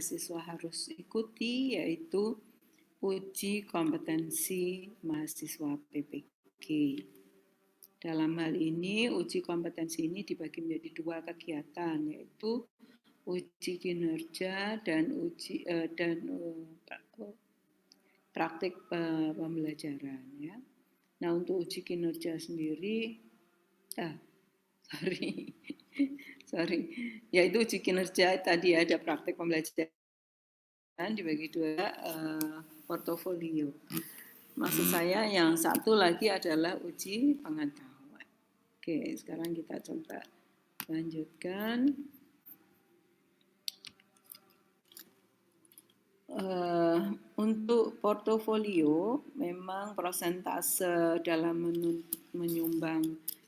mahasiswa harus ikuti, yaitu uji kompetensi mahasiswa PPG. Dalam hal ini, uji kompetensi ini dibagi menjadi dua kegiatan, yaitu uji kinerja dan praktik pembelajaran. Ya. Nah, untuk uji kinerja sendiri, sorry, yaitu uji kinerja tadi ada praktik pembelajaran dibagi dua, portofolio. Maksud saya yang satu lagi adalah uji pengetahuan. Oke, sekarang kita coba lanjutkan. Untuk portofolio memang persentase dalam menyumbang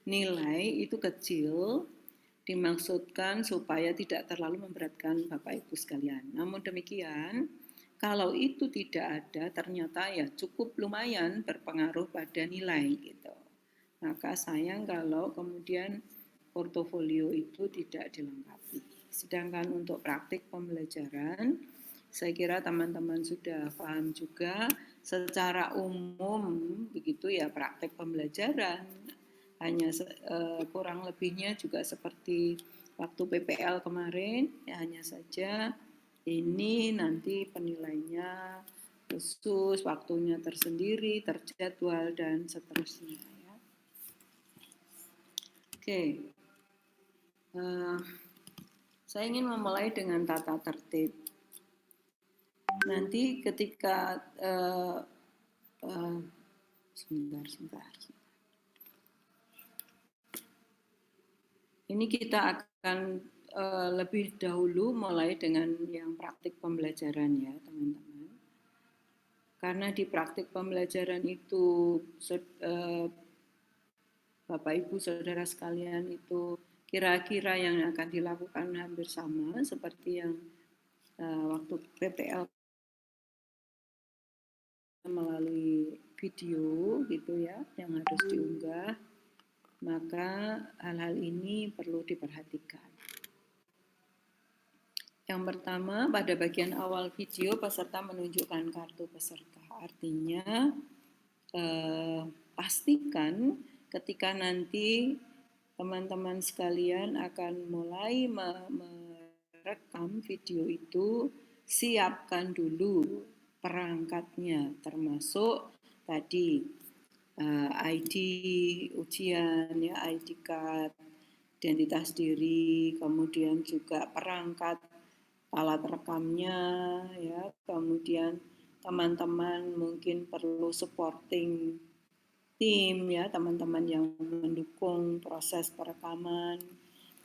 nilai itu kecil, dimaksudkan supaya tidak terlalu memberatkan Bapak Ibu sekalian. Namun demikian, kalau itu tidak ada, ternyata ya cukup lumayan berpengaruh pada nilai gitu. Maka sayang kalau kemudian portofolio itu tidak dilengkapi. Sedangkan untuk praktik pembelajaran, saya kira teman-teman sudah paham juga secara umum begitu ya, praktik pembelajaran hanya kurang lebihnya juga seperti waktu PPL kemarin, ya hanya saja ini nanti penilainya khusus, waktunya tersendiri, terjadwal dan seterusnya. Ya. Oke, saya ingin memulai dengan tata tertib. Nanti ketika sebentar. Ini kita akan lebih dahulu mulai dengan yang praktik pembelajaran ya teman-teman. Karena di praktik pembelajaran itu Bapak Ibu Saudara sekalian itu kira-kira yang akan dilakukan hampir sama seperti yang waktu PPL melalui video gitu ya yang harus diunggah. Maka hal-hal ini perlu diperhatikan. Yang pertama, pada bagian awal video peserta menunjukkan kartu peserta. Artinya pastikan ketika nanti teman-teman sekalian akan mulai merekam video itu, siapkan dulu perangkatnya, termasuk tadi ID ujian, ya, ID card, identitas diri, kemudian juga perangkat alat rekamnya, ya, kemudian teman-teman mungkin perlu supporting tim, ya, teman-teman yang mendukung proses perekaman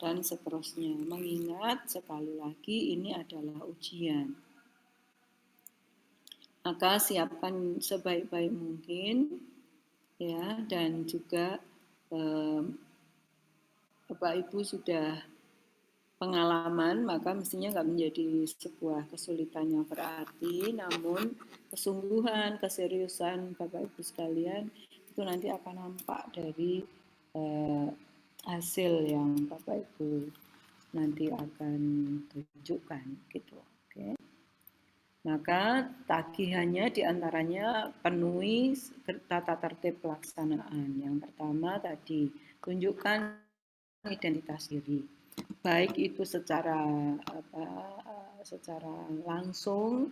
dan seterusnya. Mengingat sekali lagi ini adalah ujian. Maka siapkan sebaik-baik mungkin. Ya, dan juga Bapak Ibu sudah pengalaman, maka mestinya nggak menjadi sebuah kesulitan yang berarti, namun kesungguhan, keseriusan Bapak Ibu sekalian itu nanti akan nampak dari hasil yang Bapak Ibu nanti akan tunjukkan gitu. Oke. Maka tagihannya diantaranya penuhi tata tertib pelaksanaan. Yang pertama tadi, tunjukkan identitas diri. Baik itu secara langsung,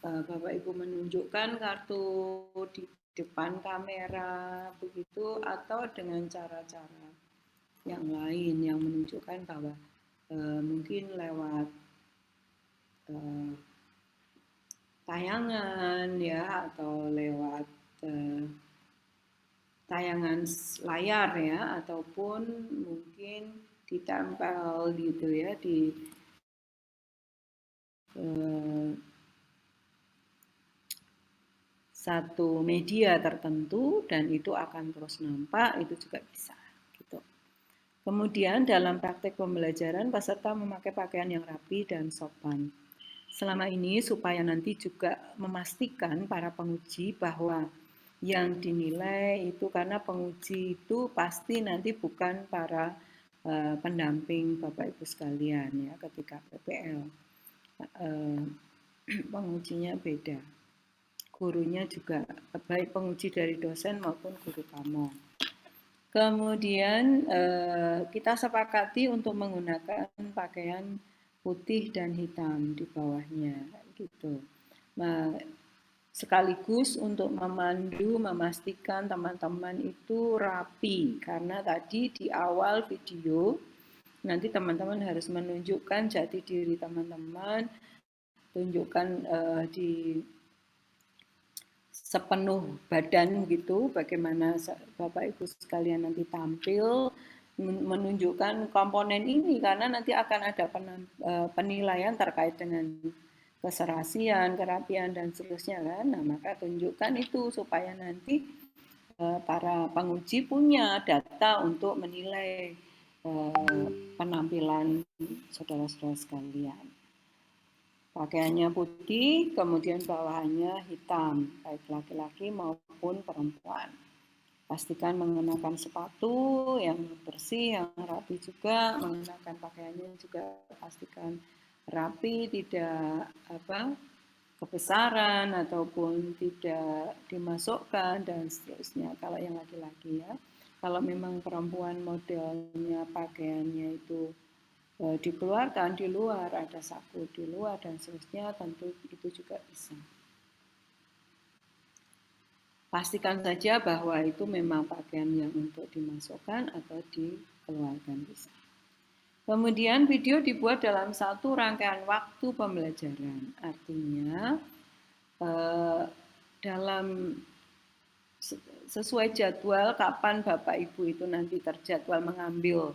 Bapak Ibu menunjukkan kartu di depan kamera begitu, atau dengan cara-cara yang lain yang menunjukkan bahwa mungkin lewat tayangan ya, atau lewat tayangan layar ya, ataupun mungkin ditempel gitu ya di satu media tertentu dan itu akan terus nampak, itu juga bisa gitu. Kemudian dalam praktek pembelajaran peserta memakai pakaian yang rapi dan sopan. Selama ini supaya nanti juga memastikan para penguji bahwa yang dinilai itu, karena penguji itu pasti nanti bukan para pendamping Bapak Ibu sekalian ya ketika PPL. eh, pengujinya beda. Gurunya juga baik penguji dari dosen maupun guru kamu. Kemudian kita sepakati untuk menggunakan pakaian putih dan hitam di bawahnya, gitu. Nah, sekaligus untuk memandu, memastikan teman-teman itu rapi, karena tadi di awal video nanti teman-teman harus menunjukkan jati diri teman-teman, tunjukkan di sepenuh badan gitu, bagaimana Bapak Ibu sekalian nanti tampil, menunjukkan komponen ini, karena nanti akan ada penilaian terkait dengan keserasian, kerapian, dan seterusnya kan. Nah, maka tunjukkan itu supaya nanti para penguji punya data untuk menilai penampilan saudara-saudara sekalian. Pakaiannya putih, kemudian bawahannya hitam, baik laki-laki maupun perempuan. Pastikan mengenakan sepatu yang bersih, yang rapi juga, mengenakan pakaiannya juga pastikan rapi, tidak kebesaran ataupun tidak dimasukkan dan seterusnya. Kalau yang laki-laki ya, kalau memang perempuan modelnya pakaiannya itu dikeluarkan di luar, ada saku di luar dan seterusnya, tentu itu juga bisa. Pastikan saja bahwa itu memang pakaian yang untuk dimasukkan atau dikeluarkan bisa. Kemudian video dibuat dalam satu rangkaian waktu pembelajaran, artinya dalam sesuai jadwal kapan Bapak Ibu itu nanti terjadwal mengambil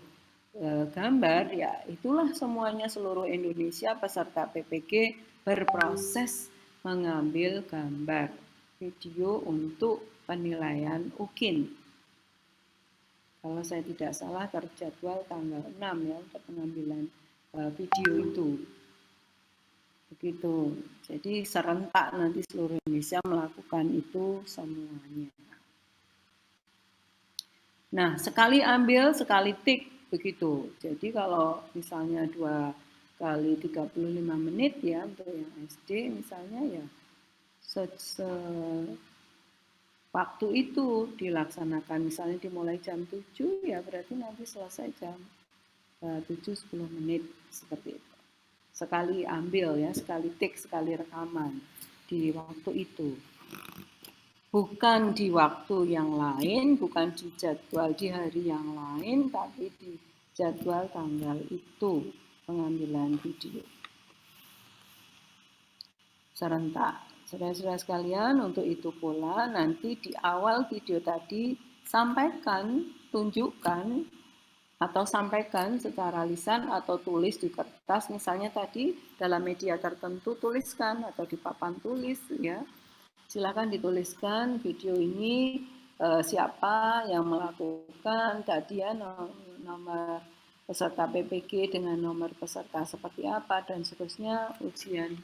gambar, ya itulah semuanya seluruh Indonesia peserta PPG berproses mengambil gambar video untuk penilaian UKIN. Kalau saya tidak salah terjadwal tanggal 6 ya untuk pengambilan video itu. Begitu. Jadi serentak nanti seluruh Indonesia melakukan itu semuanya. Nah, sekali ambil, sekali tik, begitu. Jadi kalau misalnya 2 kali 35 menit ya untuk yang SD misalnya ya waktu itu dilaksanakan, misalnya dimulai jam 7 ya berarti nanti selesai jam 7-10 menit seperti itu. Sekali ambil ya, sekali tik, sekali rekaman di waktu itu. Bukan di waktu yang lain, bukan di jadwal di hari yang lain, tapi di jadwal tanggal itu pengambilan video. Serentak. Saudara-saudara sekalian, untuk itu pula nanti di awal video tadi sampaikan, tunjukkan, atau sampaikan secara lisan atau tulis di kertas, misalnya tadi dalam media tertentu tuliskan atau di papan tulis ya. Silakan dituliskan video ini siapa yang melakukan, tadi ya nomor peserta PPG dengan nomor peserta seperti apa dan seterusnya, ujian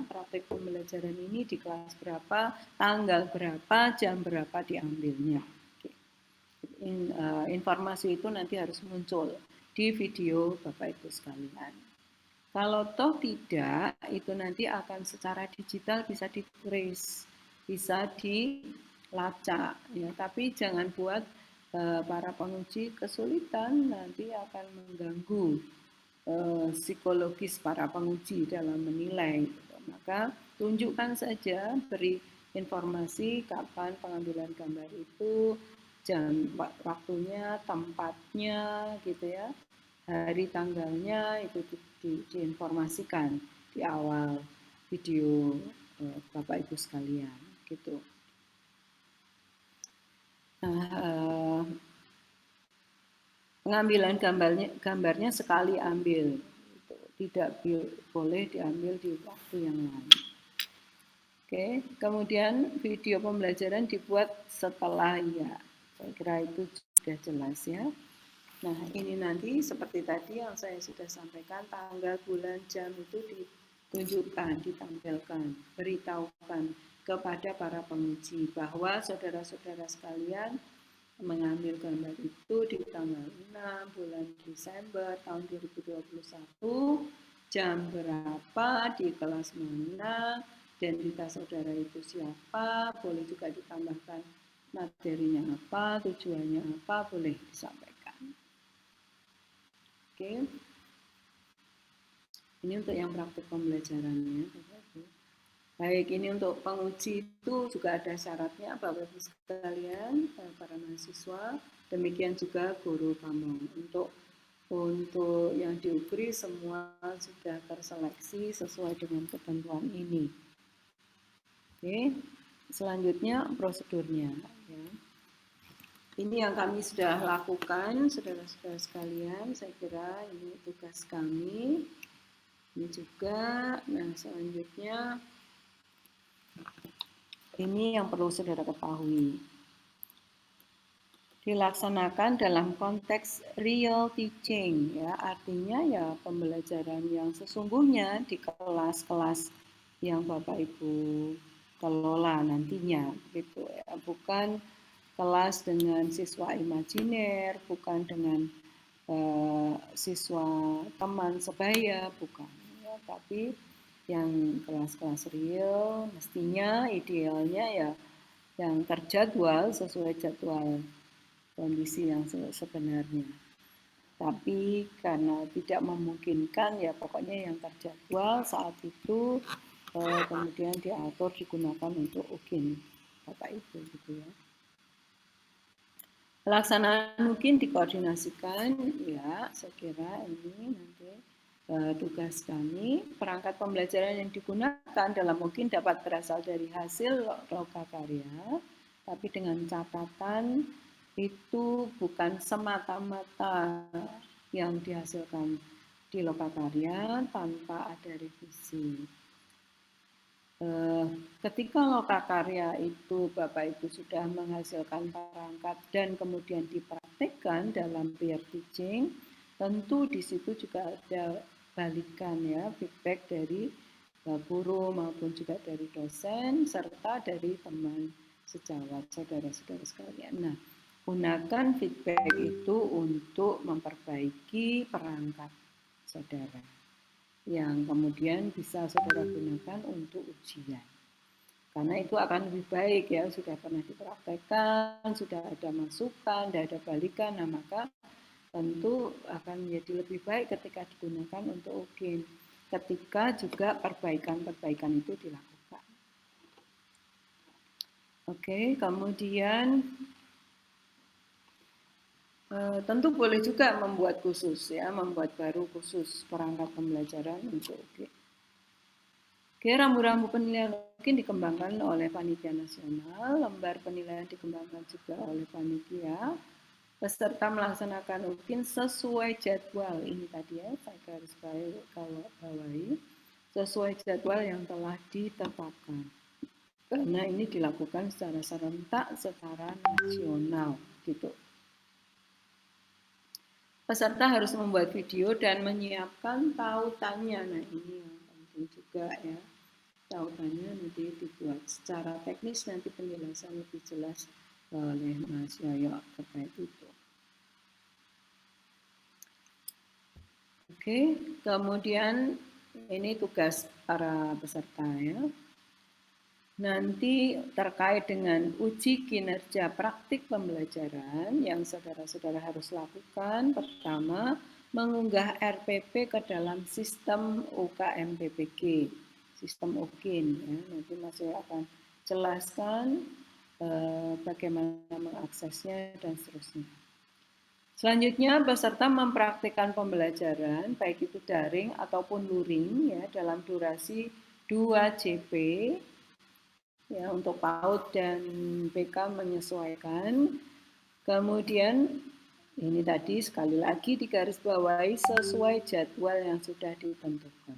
praktek pembelajaran ini di kelas berapa, tanggal berapa, jam berapa diambilnya. Informasi itu nanti harus muncul di video Bapak Ibu sekalian. Kalau toh tidak, itu nanti akan secara digital bisa di-trace, bisa dilacak, ya. Tapi jangan buat para penguji kesulitan, nanti akan mengganggu psikologis para penguji dalam menilai. Maka tunjukkan saja, beri informasi kapan pengambilan gambar itu, jam waktunya, tempatnya, gitu ya. Hari tanggalnya itu diinformasikan di awal video Bapak Ibu sekalian gitu. Nah, pengambilan gambarnya sekali ambil, tidak boleh diambil di waktu yang lain. Oke, kemudian video pembelajaran dibuat setelah ya, saya kira itu sudah jelas ya. Nah, ini nanti seperti tadi yang saya sudah sampaikan, tanggal, bulan, jam itu ditunjukkan, ditampilkan, beritahukan kepada para penguji bahwa saudara-saudara sekalian mengambil gambar itu di tanggal 6 bulan Desember tahun 2021 jam berapa, di kelas mana, identitas saudara itu siapa, boleh juga ditambahkan materinya apa, tujuannya apa, boleh disampaikan. Oke. Ini untuk yang praktik pembelajarannya. Baik, ini untuk penguji itu juga ada syaratnya Bapak Ibu sekalian, para mahasiswa, demikian juga guru kamu. Untuk yang diukri semua sudah terseleksi sesuai dengan ketentuan ini. Oke, selanjutnya prosedurnya. Ya. Ini yang kami sudah lakukan, saudara-saudara sekalian. Saya kira ini tugas kami. Ini juga. Nah, selanjutnya ini yang perlu saudara ketahui. Dilaksanakan dalam konteks real teaching, ya, artinya ya pembelajaran yang sesungguhnya di kelas-kelas yang Bapak Ibu kelola nantinya, gitu ya, bukan kelas dengan siswa imajiner, bukan dengan siswa teman sebaya, bukan, ya, tapi yang kelas-kelas real mestinya idealnya ya yang terjadwal sesuai jadwal kondisi yang sebenarnya. Tapi karena tidak memungkinkan ya pokoknya yang terjadwal saat itu kemudian diatur digunakan untuk UKIN Bapak Ibu gitu ya. Pelaksanaan mungkin dikoordinasikan ya, saya kira ini nanti tugas kami. Perangkat pembelajaran yang digunakan dalam mungkin dapat berasal dari hasil lokakarya, tapi dengan catatan itu bukan semata-mata yang dihasilkan di lokakarya tanpa ada revisi. Ketika lokakarya itu Bapak Ibu sudah menghasilkan perangkat dan kemudian dipraktikkan dalam peer teaching, tentu di situ juga ada balikan ya, feedback dari guru maupun juga dari dosen serta dari teman sejawat saudara-saudara sekalian. Nah, gunakan feedback itu untuk memperbaiki perangkat saudara yang kemudian bisa saudara gunakan untuk ujian. Karena itu akan lebih baik ya, sudah pernah dipraktekkan, sudah ada masukan, sudah ada balikan, nah maka tentu akan menjadi lebih baik ketika digunakan untuk UKIN. Ketika juga perbaikan-perbaikan itu dilakukan. Oke, kemudian tentu boleh juga membuat khusus ya, membuat baru khusus perangkat pembelajaran untuk UKIN. Oke, rambu-rambu penilaian mungkin dikembangkan oleh panitia nasional, lembar penilaian dikembangkan juga oleh panitia, peserta melaksanakan UKIN sesuai jadwal, ini tadi ya, saya garis bawahi, sesuai jadwal yang telah ditetapkan. Karena ini dilakukan secara serentak, secara nasional, gitu. Peserta harus membuat video dan menyiapkan tautannya. Nah, ini yang penting juga ya. Tautannya nanti dibuat secara teknis, nanti penjelasan lebih jelas oleh Mas Yoyo terkait itu. Oke, kemudian ini tugas para peserta ya. Nanti terkait dengan uji kinerja praktik pembelajaran yang saudara-saudara harus lakukan, pertama mengunggah RPP ke dalam sistem UKM-PPG, sistem UKIN. Ya. Nanti Mas Yoyo akan jelaskan bagaimana mengaksesnya dan seterusnya. Selanjutnya, peserta mempraktikkan pembelajaran, baik itu daring ataupun luring, ya, dalam durasi 2 JP, ya, untuk PAUD dan BK menyesuaikan. Kemudian ini tadi sekali lagi digarisbawahi sesuai jadwal yang sudah ditentukan.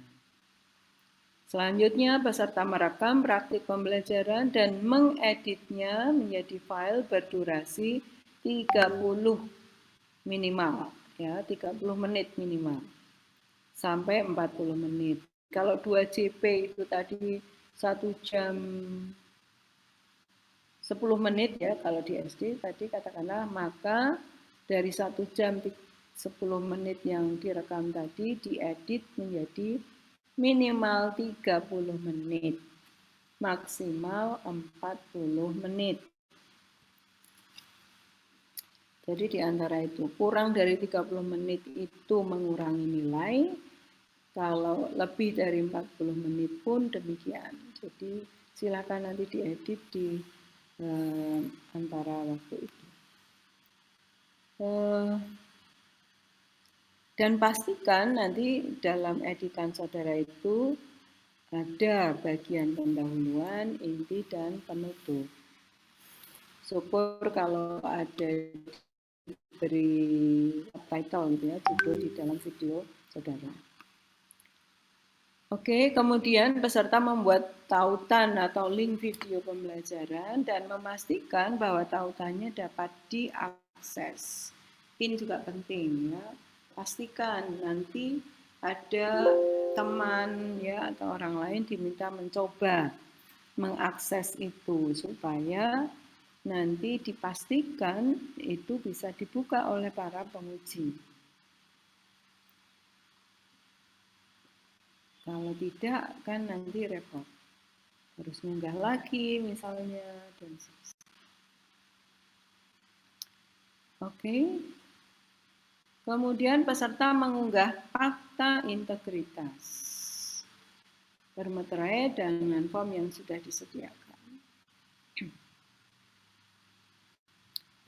Selanjutnya peserta merekam praktik pembelajaran dan mengeditnya menjadi file berdurasi 30 minimal, ya, 30 menit minimal sampai 40 menit. Kalau 2 JP itu tadi 1 jam 10 menit ya kalau di SD tadi katakanlah, maka dari 1 jam 10 menit yang direkam tadi diedit menjadi minimal 30 menit, maksimal 40 menit. Jadi di antara itu, kurang dari 30 menit itu mengurangi nilai, kalau lebih dari 40 menit pun demikian. Jadi silakan nanti diedit di antara waktu itu. Dan pastikan nanti dalam editan saudara itu ada bagian pendahuluan, inti, dan penutup. Syukur kalau ada beri subtitle gitu ya, judul di dalam video saudara. Oke, kemudian peserta membuat tautan atau link video pembelajaran dan memastikan bahwa tautannya dapat diakses. Ini juga penting ya. Pastikan nanti ada teman ya atau orang lain diminta mencoba mengakses itu supaya nanti dipastikan itu bisa dibuka oleh para penguji. Kalau tidak kan nanti repot. Harus ngunggah lagi misalnya dan sebagainya. Oke. Kemudian peserta mengunggah fakta integritas bermeterai dengan form yang sudah disediakan.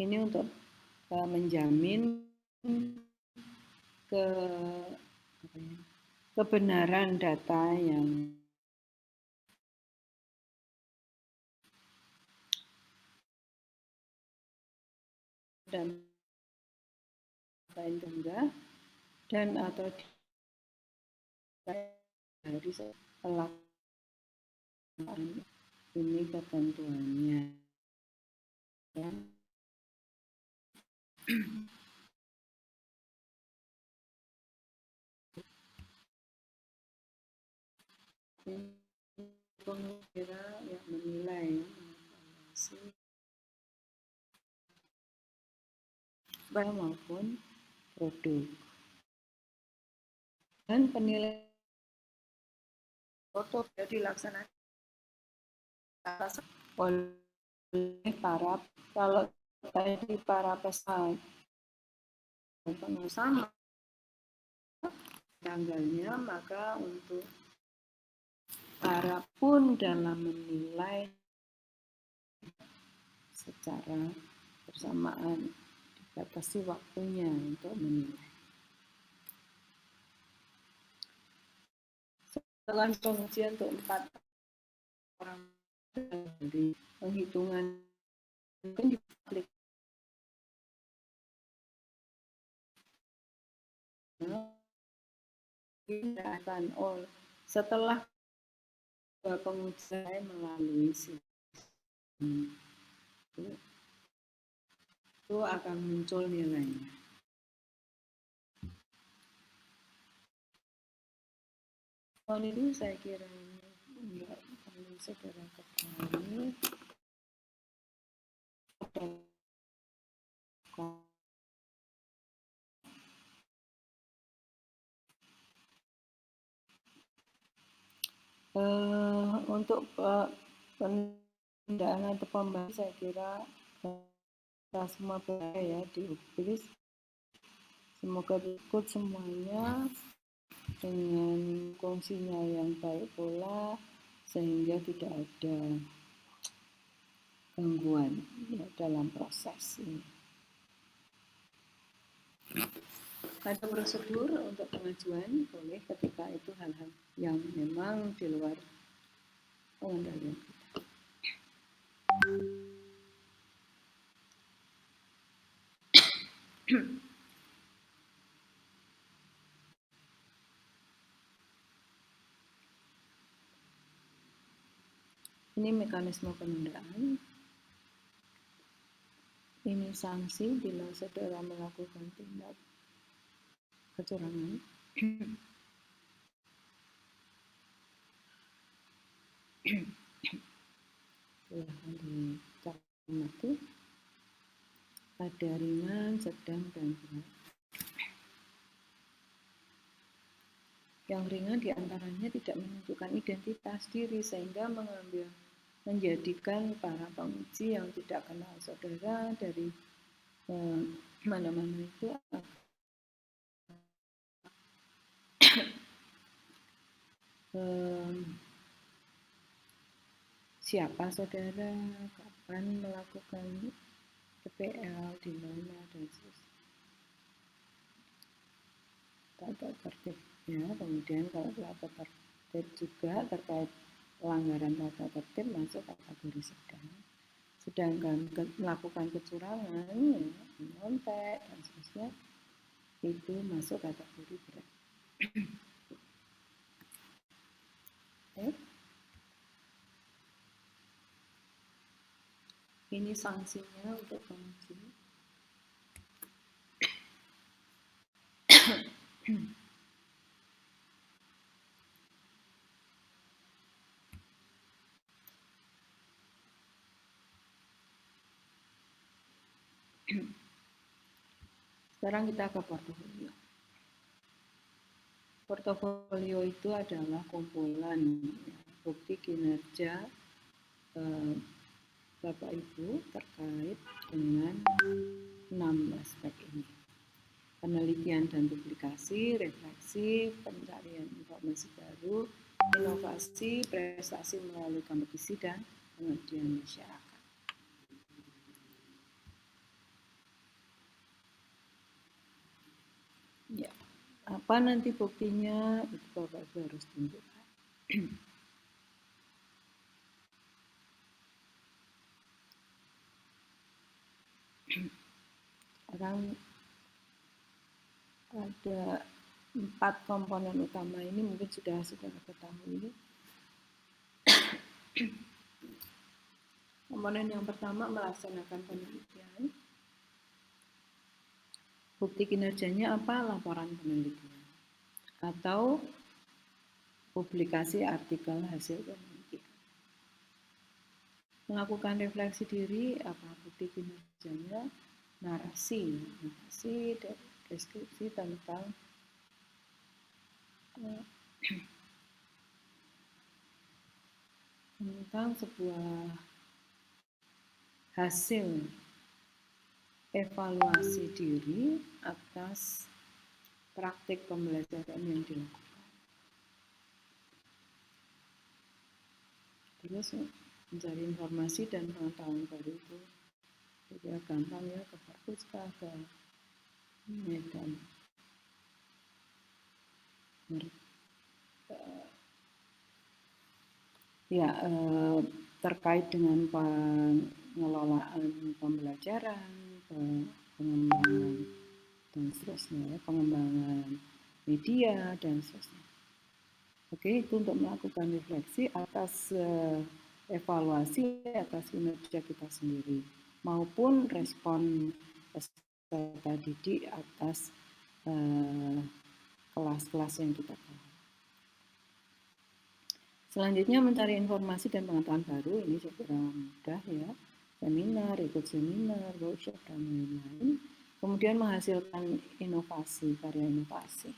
Ini untuk menjamin kebenaran data yang dan lain tunggal dan atau dari pelaksanaan ini ketentuannya ya. Pengira yang menilai barang maupun produk dan penilaian foto dilaksanakan oleh para kalau tadi para peserta pengusaha tanggalnya, maka untuk para pun dalam menilai secara bersamaan dibatasi waktunya untuk menilai. Setelah pengujian untuk 4 orang dari penghitungan mungkin diaplikasi setelah pengujian melalui sistem itu akan muncul nilainya. Soal itu saya kira enggak perlu saudara ketahui. Untuk pendanaan atau pembahasan saya kira kita semua ya diulis. Semoga ikut semuanya dengan fungsinya yang baik pula sehingga tidak ada gangguan ya, dalam proses ini. Ada prosedur untuk pengajuan boleh ketika itu hal-hal yang memang di luar pengendalian kita. Ini mekanisme penundaan. Ini sanksi bila saudara melakukan tindak kecurangan. Silahkan dicermati. Ada ringan, sedang, dan berat. Yang ringan diantaranya tidak menentukan identitas diri sehingga menjadikan para penguji yang tidak kenal saudara dari mana-mana itu siapa saudara, kapan melakukan PPL, di mana, dan seterusnya. Tata tertib ya, kemudian kalau tata tertib juga terkait pelanggaran tata tertib masuk kategori sedang. Sedangkan melakukan kecurangan, ya, menyontek dan seterusnya itu masuk kategori berat. Okay. Ini sanksinya untuk penguji. Sekarang kita ke portofolio. Portofolio itu adalah kumpulan bukti kinerja Bapak Ibu terkait dengan 6 aspek ini. Penelitian dan publikasi, refleksi, pencarian informasi baru, inovasi, prestasi melalui kompetisi, dan pengabdian masyarakat. Ya, apa nanti buktinya itu Bapak Ibu harus tunjukkan. Sekarang ada 4 komponen utama ini mungkin sudah ketahui. Komponen yang pertama melaksanakan penelitian. Bukti kinerjanya apa? Laporan penelitian atau publikasi artikel hasil penelitian. Melakukan refleksi diri, apa bukti kinerjanya? Narasi deskripsi tentang sebuah hasil evaluasi diri atas praktik pembelajaran yang dilakukan. Terus mencari informasi dan pengetahuan baru itu jadi gampang ya, ke perpustakaan, ke Medan. Ya, terkait dengan pengelolaan pembelajaran, pengembangan dan seterusnya, pengembangan media dan seterusnya. Oke, itu untuk melakukan refleksi atas evaluasi atas kinerja kita sendiri maupun respon peserta didik atas kelas-kelas yang kita tahu. Selanjutnya mencari informasi dan pengetahuan baru, ini saya kira mudah ya, seminar, ikut seminar, workshop, dan lain-lain. Kemudian menghasilkan inovasi, karya inovasi.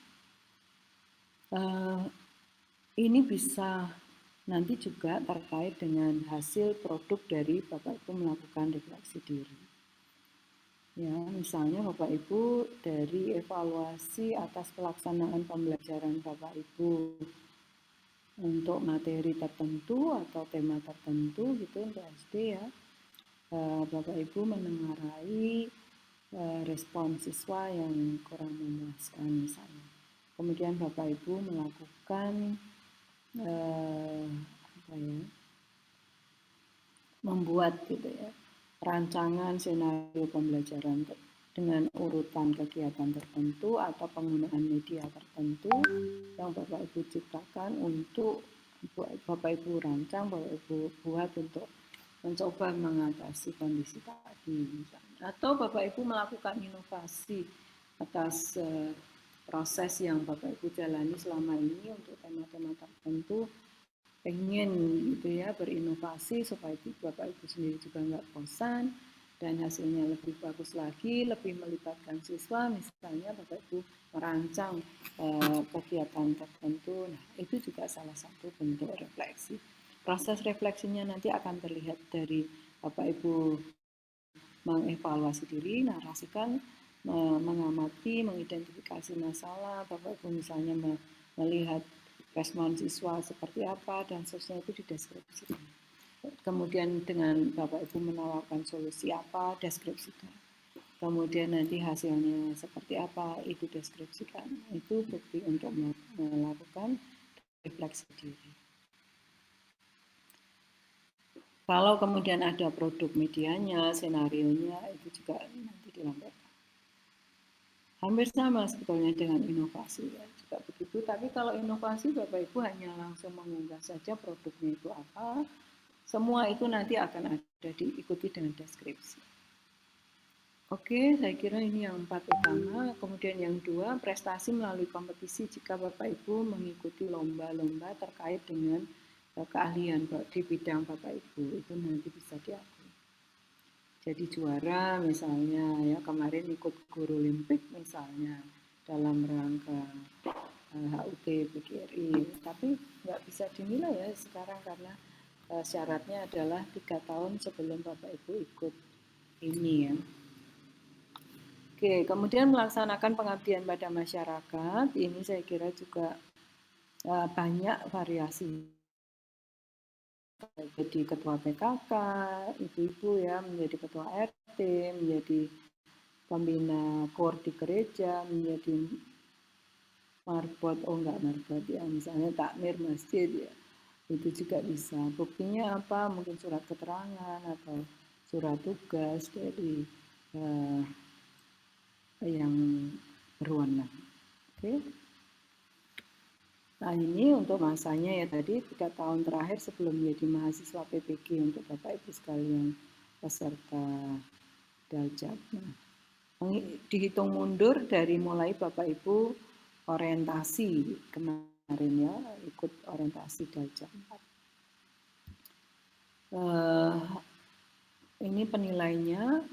Ini bisa nanti juga terkait dengan hasil produk dari Bapak Ibu melakukan refleksi diri. Ya, misalnya Bapak Ibu dari evaluasi atas pelaksanaan pembelajaran Bapak Ibu untuk materi tertentu atau tema tertentu gitu untuk SD ya, Bapak Ibu menengarai respon siswa yang kurang memuaskan misalnya. Kemudian Bapak Ibu melakukan membuat gitu ya rancangan senario pembelajaran dengan urutan kegiatan tertentu atau penggunaan media tertentu yang Bapak Ibu ciptakan untuk Bapak Ibu rancang, Bapak Ibu buat untuk mencoba mengatasi kondisi tadi misalnya. Atau Bapak Ibu melakukan inovasi atas proses yang Bapak Ibu jalani selama ini untuk tema-tema tertentu, pengen gitu ya berinovasi supaya Bapak Ibu sendiri juga nggak bosan, dan hasilnya lebih bagus lagi, lebih melibatkan siswa, misalnya Bapak Ibu merancang kegiatan tertentu. Nah, itu juga salah satu bentuk refleksi. Proses refleksinya nanti akan terlihat dari Bapak Ibu mengevaluasi diri, narasikan, mengamati, mengidentifikasi masalah, Bapak Ibu misalnya melihat respon siswa seperti apa, dan seterusnya itu dideskripsikan. Kemudian dengan Bapak Ibu menawarkan solusi apa, deskripsikan. Kemudian nanti hasilnya seperti apa, itu deskripsikan. Itu bukti untuk melakukan refleksi diri. Kalau kemudian ada produk medianya, senarionya, itu juga nanti dilampirkan. Hampir sama sebetulnya dengan inovasi ya, juga begitu. Tapi kalau inovasi Bapak Ibu hanya langsung mengunggah saja produknya itu apa, semua itu nanti akan ada diikuti dengan deskripsi. Oke, saya kira ini yang 4 utama. Kemudian yang 2, prestasi melalui kompetisi jika Bapak Ibu mengikuti lomba-lomba terkait dengan keahlian di bidang Bapak Ibu, itu nanti bisa diakui. Jadi juara misalnya ya, kemarin ikut guru Olimpik misalnya dalam rangka HUT PGRI, tapi nggak bisa dinilai ya sekarang karena syaratnya adalah 3 tahun sebelum Bapak Ibu ikut ini ya. Oke, kemudian melaksanakan pengabdian pada masyarakat, ini saya kira juga banyak variasi. Jadi ketua PKK, ibu-ibu ya, menjadi ketua RT, menjadi pembina KOR di gereja, menjadi marbot, oh enggak marbot ya, misalnya takmir masjid ya, itu juga bisa. Buktinya apa? Mungkin surat keterangan atau surat tugas dari yang berwenang. Oke. Nah ini untuk masanya ya tadi 3 tahun terakhir sebelum menjadi mahasiswa PPG untuk Bapak Ibu sekalian peserta Daljab. Nah, dihitung mundur dari mulai Bapak Ibu orientasi kemarin ya, ikut orientasi Daljab 4. Ini penilainya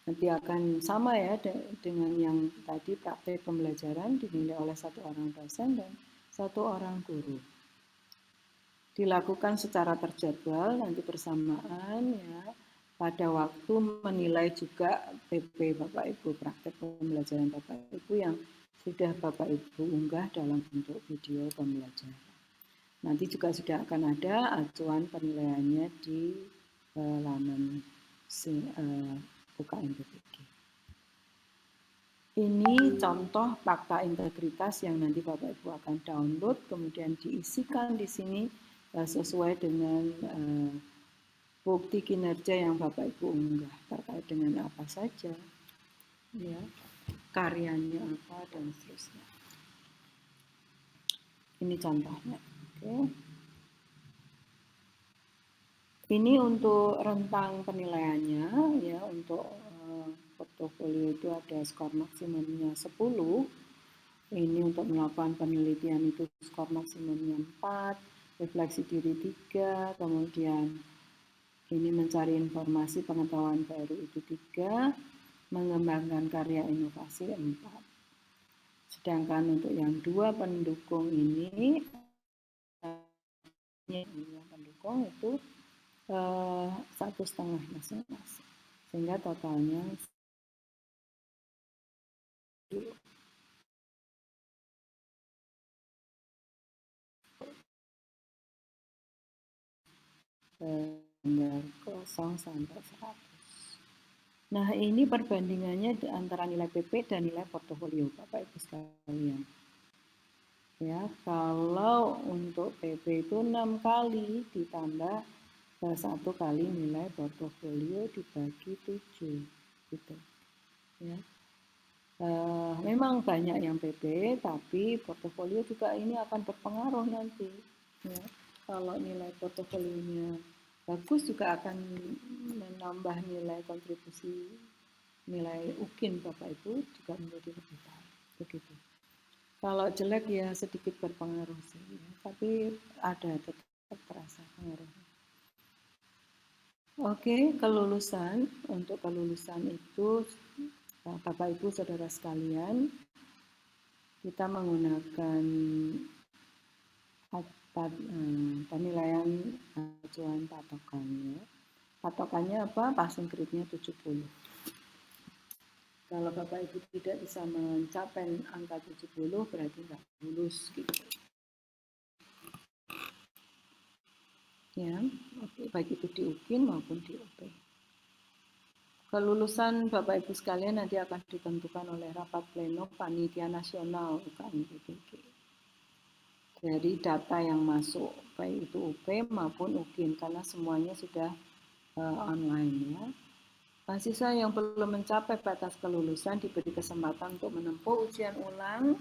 nanti akan sama ya dengan yang tadi praktek pembelajaran, dinilai oleh 1 orang dosen dan 1 orang guru. Dilakukan secara terjadwal nanti bersamaan ya, pada waktu menilai juga PP Bapak Ibu, praktek pembelajaran Bapak Ibu yang sudah Bapak Ibu unggah dalam bentuk video pembelajaran. Nanti juga sudah akan ada acuan penilaiannya di laman UKM PPG. Ini contoh fakta integritas yang nanti Bapak Ibu akan download, kemudian diisikan di sini sesuai dengan bukti kinerja yang Bapak Ibu unggah terkait dengan apa saja, ya, karyanya apa dan seterusnya. Ini contohnya. Oke. Ini untuk rentang penilaiannya ya, untuk portofolio itu ada skor maksimumnya 10. Ini untuk melakukan penelitian itu skor maksimumnya 4, refleksi diri 3, kemudian ini mencari informasi pengetahuan baru itu 3, mengembangkan karya inovasi 4. Sedangkan untuk yang 2 pendukung ini, yang pendukung itu 1,5 masing-masing. Sehingga totalnya standar 0 sampai 100. Nah, ini perbandingannya antara nilai PP dan nilai portofolio Bapak Ibu sekalian. Ya, kalau untuk PP itu 6 kali ditambah 1 kali nilai portofolio dibagi 7 gitu. Ya. Memang banyak yang PP, tapi portofolio juga ini akan berpengaruh nanti. Ya. Kalau nilai portofolionya bagus juga akan menambah nilai kontribusi, nilai UKIN Bapak Ibu juga menjadi lebih baik. Begitu. Kalau jelek ya sedikit berpengaruh sih, ya. Tapi ada tetap terasa pengaruhnya. Oke, kelulusan. Untuk kelulusan itu, Bapak Ibu Saudara sekalian, kita menggunakan penilaian acuan patokannya. Patokannya apa? Passing grade-nya 70. Kalau Bapak Ibu tidak bisa mencapai angka 70, berarti nggak lulus gitu. Ya, baik itu di UKIN maupun di UP. Kelulusan Bapak Ibu sekalian nanti akan ditentukan oleh rapat pleno Panitia Nasional UKM PBG. Dari data yang masuk, baik itu UP maupun UKIN, karena semuanya sudah online ya. Mahasiswa yang belum mencapai batas kelulusan diberi kesempatan untuk menempuh ujian ulang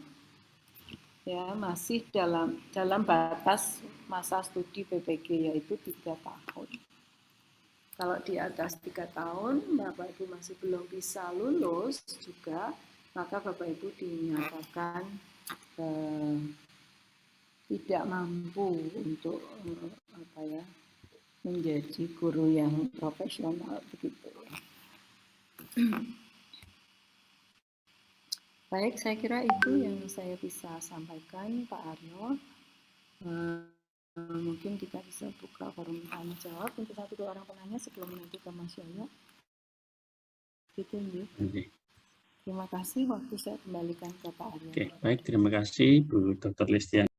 ya, masih dalam batas masa studi PPG yaitu 3 tahun. Kalau di atas 3 tahun Bapak Ibu masih belum bisa lulus juga, maka Bapak Ibu dinyatakan tidak mampu untuk menjadi guru yang profesional begitu. Baik, saya kira itu yang saya bisa sampaikan, Pak Aryo. Mungkin kita bisa buka forum tanya jawab untuk 1-2 orang penanya sebelum nanti ke Mas Yoyo. Gitu, Terima kasih, waktu saya kembalikan ke Pak Aryo. Oke, baik, terima kasih Bu Dr. Listian.